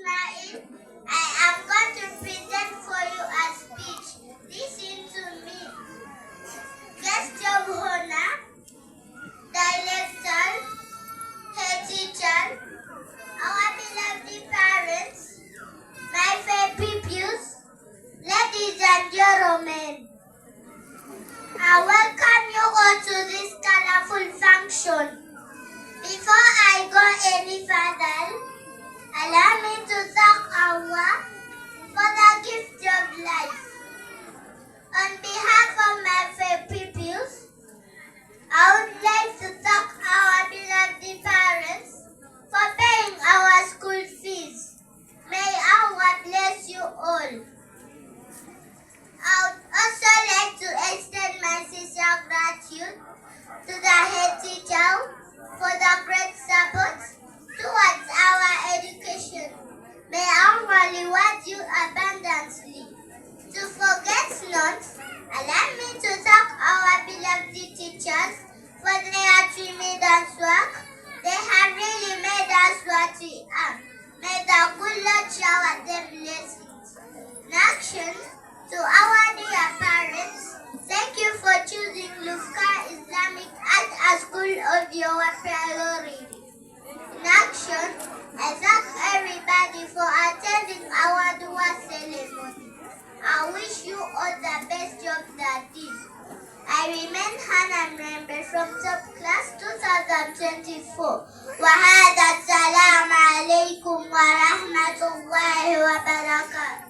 Ismail. I am going to present for you a speech. Listen to me. Guest of honor, director, head teacher, our beloved parents, my fair pupils, ladies and gentlemen. I welcome you all to this colorful function. Before I go any further, allow me to thank Allah for the gift of life. On behalf of my fair pupils, I would like to thank our beloved parents for paying our school fees. May Allah bless you all. I would also like to extend my sincere gratitude to the head teacher for the great support towards our education. May Allah reward you abundantly. To forget not, allow me to thank our beloved teachers for their tremendous work. They have really made us what we are. May the good Lord shower them blessings. In action, to our dear parents, thank you for choosing Lufuka Islamic as a school of your priority. In action, I thank everybody for attending our Dua ceremony. I wish you all the best of the day. I remain Hannah member from top class 2024. Wahada salam alaikum wa rahmatullahi wa barakatuh.